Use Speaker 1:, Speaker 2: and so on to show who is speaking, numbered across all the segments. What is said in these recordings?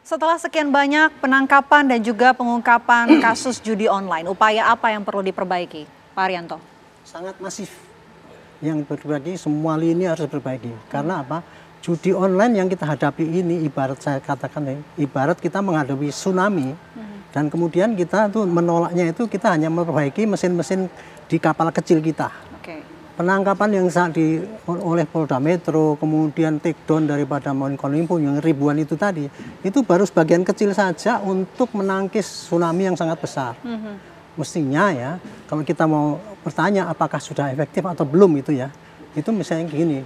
Speaker 1: Setelah sekian banyak penangkapan dan juga pengungkapan kasus judi online, upaya apa yang perlu diperbaiki, Pak Arianto?
Speaker 2: Sangat masif. Yang diperbaiki, semua lini harus diperbaiki. Karena apa? Judi online yang kita hadapi ini ibarat saya katakan ya, ibarat kita menghadapi tsunami. Dan kemudian kita tuh menolaknya itu kita hanya memperbaiki mesin-mesin di kapal kecil kita. Penangkapan yang saat oleh Polda Metro, kemudian take down daripada Menkominfo yang ribuan itu tadi, itu baru sebagian kecil saja untuk menangkis tsunami yang sangat besar. Mestinya ya, kalau kita mau bertanya apakah sudah efektif atau belum itu ya, itu misalnya gini,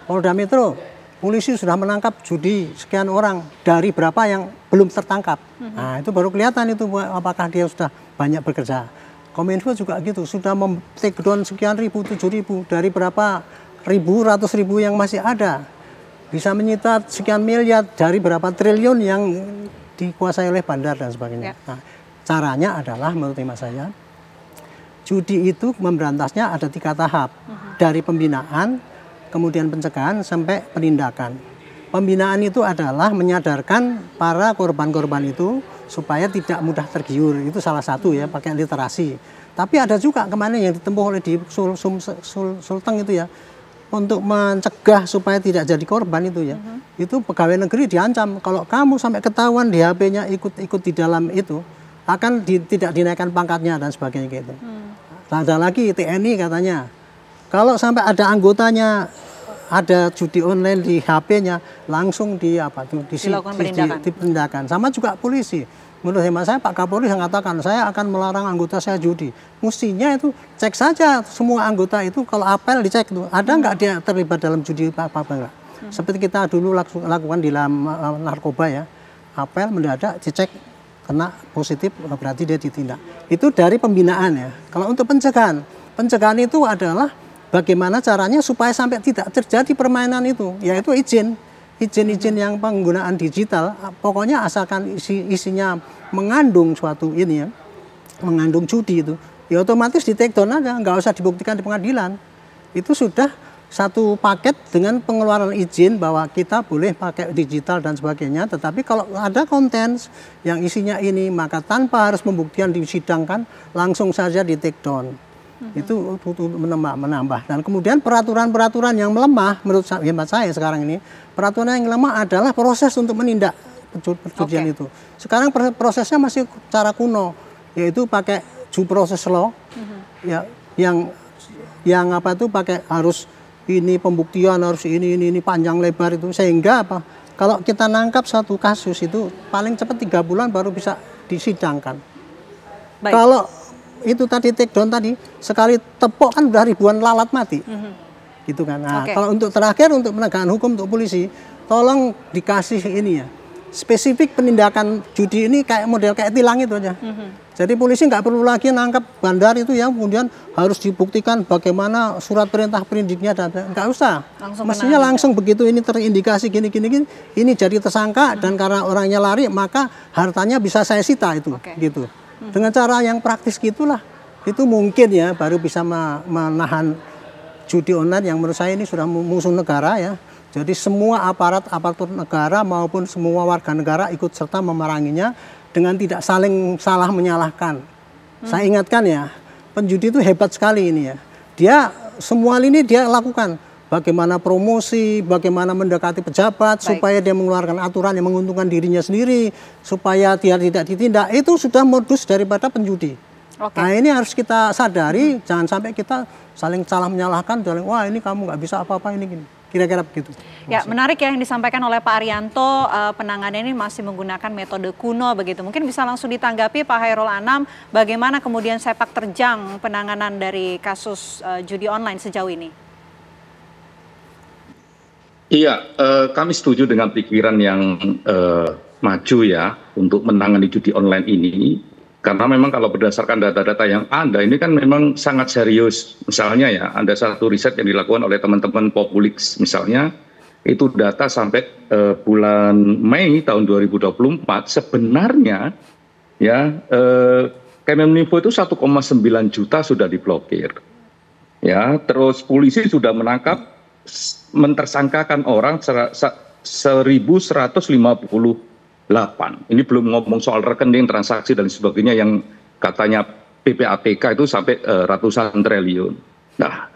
Speaker 2: Polda Metro, polisi sudah menangkap judi sekian orang, dari berapa yang belum tertangkap. Nah itu baru kelihatan itu apakah dia sudah banyak bekerja. Kominfo juga gitu, sudah take down sekian ribu, 7.000, dari berapa ribu, ratus ribu yang masih ada. Bisa menyita sekian miliar dari berapa triliun yang dikuasai oleh bandar dan sebagainya. Nah, caranya adalah menurut hemat saya, judi itu memberantasnya ada 3 tahap. Dari pembinaan, kemudian pencegahan, sampai penindakan. Pembinaan itu adalah menyadarkan para korban-korban itu supaya tidak mudah tergiur, itu salah satu ya, pakai literasi. Tapi ada juga kemarin yang ditempuh oleh di Sulteng itu ya, untuk mencegah supaya tidak jadi korban itu ya. Itu pegawai negeri diancam, kalau kamu sampai ketahuan di HP-nya ikut di dalam itu, akan tidak dinaikkan pangkatnya dan sebagainya gitu. Ada lagi TNI katanya, kalau sampai ada anggotanya ada judi online di HP-nya, langsung dilakukan penindakan. Sama juga polisi. Menurut hemat saya, Pak Kapolri mengatakan, saya akan melarang anggota saya judi. Mestinya itu cek saja semua anggota itu, kalau apel dicek itu, ada nggak dia terlibat dalam judi apa enggak. Seperti kita dulu lakukan di dalam narkoba ya, apel mendadak dicek, kena positif berarti dia ditindak. Itu dari pembinaan ya. Kalau untuk pencegahan itu adalah bagaimana caranya supaya sampai tidak terjadi permainan itu, yaitu izin yang penggunaan digital, pokoknya asalkan isinya mengandung suatu ini ya, mengandung judi itu, ya otomatis di take down aja, nggak usah dibuktikan di pengadilan. Itu sudah satu paket dengan pengeluaran izin bahwa kita boleh pakai digital dan sebagainya, tetapi kalau ada konten yang isinya ini, maka tanpa harus pembuktian disidangkan, langsung saja di take down. Itu menambah. Dan kemudian peraturan-peraturan yang melemah, menurut hemat saya sekarang ini, peraturan yang lemah adalah proses untuk menindak perjudian itu. Sekarang prosesnya masih cara kuno, yaitu pakai due process law, ya, yang apa itu pakai harus ini pembuktian, harus ini panjang lebar itu, sehingga apa? Kalau kita nangkap satu kasus itu paling cepat 3 bulan baru bisa disidangkan. Baik. Kalau itu tadi take down tadi, sekali tepok kan udah ribuan lalat mati. Gitu kan. Nah, kalau untuk terakhir untuk penegakan hukum untuk polisi, tolong dikasih ini ya, spesifik penindakan judi ini kayak model kayak tilang itu aja. Jadi polisi nggak perlu lagi nangkap bandar itu yang kemudian harus dibuktikan bagaimana surat perintah perindiknya, nggak usah. Mestinya langsung begitu ini terindikasi gini, ini jadi tersangka dan karena orangnya lari maka hartanya bisa saya sita itu, gitu. Dengan cara yang praktis gitulah, itu mungkin ya baru bisa menahan judi online yang menurut saya ini sudah musuh negara ya. Jadi semua aparatur negara maupun semua warga negara ikut serta memeranginya dengan tidak saling salah menyalahkan. Saya ingatkan ya, penjudi itu hebat sekali ini ya. Dia semua lini dia lakukan. Bagaimana promosi, bagaimana mendekati pejabat, supaya dia mengeluarkan aturan yang menguntungkan dirinya sendiri, supaya dia tidak ditindak, itu sudah modus daripada penjudi. Nah ini harus kita sadari, jangan sampai kita saling salah menyalahkan, wah ini kamu nggak bisa apa-apa, ini gini. Kira-kira begitu.
Speaker 1: Ya, menarik ya yang disampaikan oleh Pak Arianto, penanganan ini masih menggunakan metode kuno begitu. Mungkin bisa langsung ditanggapi Pak Hairul Anam, bagaimana kemudian sepak terjang penanganan dari kasus judi online sejauh ini?
Speaker 3: Iya, kami setuju dengan pikiran yang maju ya untuk menangani judi online ini. Karena memang kalau berdasarkan data-data yang ada, ini kan memang sangat serius. Misalnya ya, ada satu riset yang dilakukan oleh teman-teman Populix misalnya, itu data sampai bulan Mei tahun 2024, sebenarnya ya Kemeninfo itu 1,9 juta sudah diblokir. Ya, terus polisi sudah mentersangkakan orang 1.150 Ini belum ngomong soal rekening, transaksi dan sebagainya yang katanya PPATK itu sampai ratusan triliun. Nah,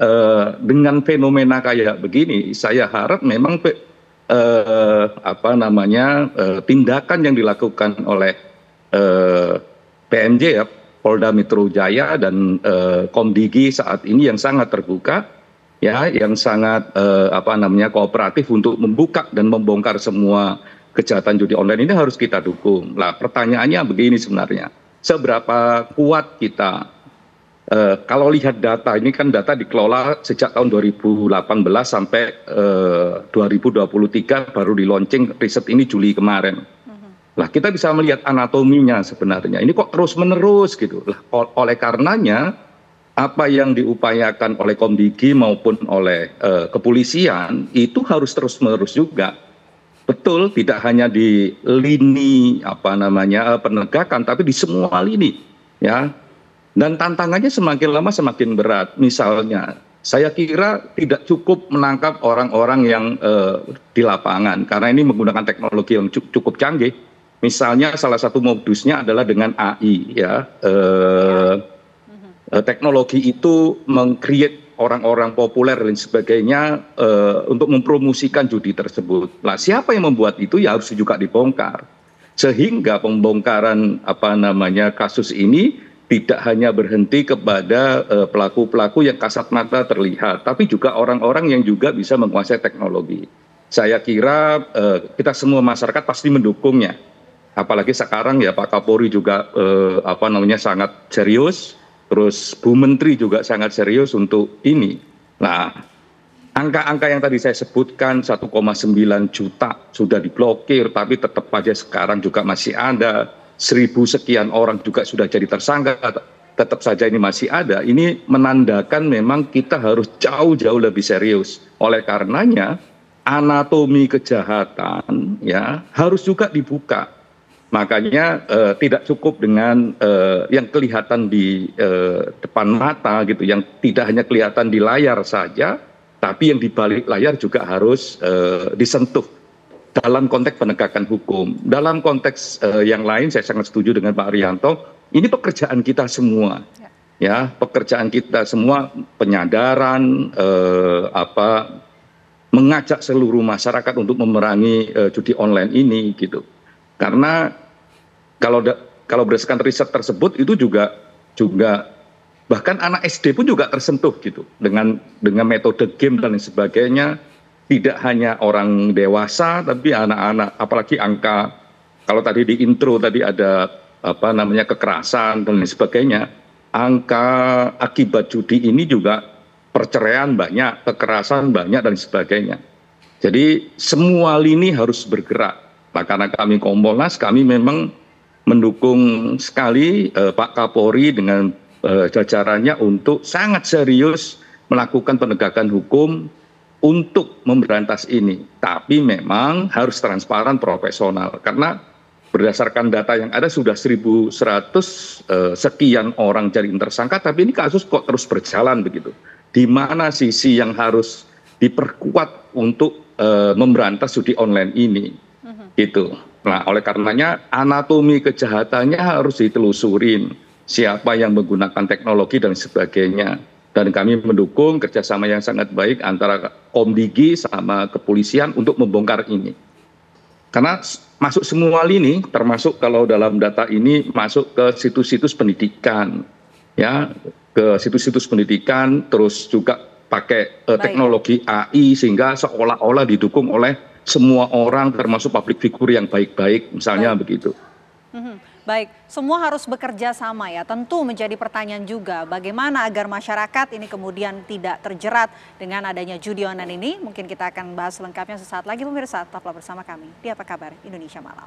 Speaker 3: dengan fenomena kayak begini, saya harap memang tindakan yang dilakukan oleh PMJ ya, Polda Metro Jaya dan Komdigi saat ini yang sangat terbuka, ya, yang sangat kooperatif untuk membuka dan membongkar semua kejahatan judi online ini harus kita dukung. Lah, pertanyaannya begini sebenarnya, seberapa kuat kita? Kalau lihat data, ini kan data dikelola sejak tahun 2018 sampai 2023 baru di launching riset ini Juli kemarin. Lah, kita bisa melihat anatominya sebenarnya. Ini kok terus-menerus gitu. Lah, oleh karenanya apa yang diupayakan oleh Komdigi maupun oleh kepolisian itu harus terus-menerus juga. Betul, tidak hanya di lini penegakan, tapi di semua lini, ya. Dan tantangannya semakin lama semakin berat. Misalnya, saya kira tidak cukup menangkap orang-orang yang di lapangan, karena ini menggunakan teknologi yang cukup canggih. Misalnya salah satu modusnya adalah dengan AI, ya. Teknologi itu meng-create orang-orang populer dan sebagainya untuk mempromosikan judi tersebut. Nah, siapa yang membuat itu ya harus juga dibongkar. Sehingga pembongkaran kasus ini tidak hanya berhenti kepada pelaku-pelaku yang kasat mata terlihat, tapi juga orang-orang yang juga bisa menguasai teknologi. Saya kira kita semua masyarakat pasti mendukungnya. Apalagi sekarang ya Pak Kapolri juga sangat serius, terus Bu Menteri juga sangat serius untuk ini. Nah, angka-angka yang tadi saya sebutkan 1,9 juta sudah diblokir, tapi tetap aja sekarang juga masih ada 1.000 sekian orang juga sudah jadi tersangka, tetap saja ini masih ada. Ini menandakan memang kita harus jauh-jauh lebih serius. Oleh karenanya anatomi kejahatan ya harus juga dibuka. Makanya tidak cukup dengan yang kelihatan di depan mata gitu, yang tidak hanya kelihatan di layar saja, tapi yang di balik layar juga harus disentuh dalam konteks penegakan hukum. Dalam konteks yang lain saya sangat setuju dengan Pak Arianto, ini pekerjaan kita semua. Ya, pekerjaan kita semua, penyadaran mengajak seluruh masyarakat untuk memerangi judi online ini gitu. Karena kalau berdasarkan riset tersebut itu juga bahkan anak SD pun juga tersentuh gitu dengan metode game dan lain sebagainya. Tidak hanya orang dewasa tapi anak-anak, apalagi angka kalau tadi di intro tadi ada kekerasan dan lain sebagainya. Angka akibat judi ini juga perceraian banyak, kekerasan banyak dan sebagainya. Jadi semua lini harus bergerak. Nah, karena kami Kompolnas, kami memang mendukung sekali Pak Kapolri dengan jajarannya untuk sangat serius melakukan penegakan hukum untuk memberantas ini. Tapi memang harus transparan, profesional. Karena berdasarkan data yang ada sudah 1.100 sekian orang jadi tersangka, tapi ini kasus kok terus berjalan begitu. Di mana sisi yang harus diperkuat untuk memberantas judi online ini? Gitu. Nah, oleh karenanya anatomi kejahatannya harus ditelusurin, siapa yang menggunakan teknologi dan sebagainya. Dan kami mendukung kerjasama yang sangat baik antara Komdigi sama kepolisian untuk membongkar ini. Karena masuk semua lini, termasuk kalau dalam data ini masuk ke situs-situs pendidikan, ya, ke situs-situs pendidikan, terus juga pakai teknologi AI sehingga seolah-olah didukung oleh semua orang termasuk public figure yang baik-baik, misalnya begitu.
Speaker 1: Baik, semua harus bekerja sama ya. Tentu menjadi pertanyaan juga bagaimana agar masyarakat ini kemudian tidak terjerat dengan adanya judi online ini. Mungkin kita akan bahas lengkapnya sesaat lagi pemirsa. Tetaplah bersama kami di Apa Kabar Indonesia Malam.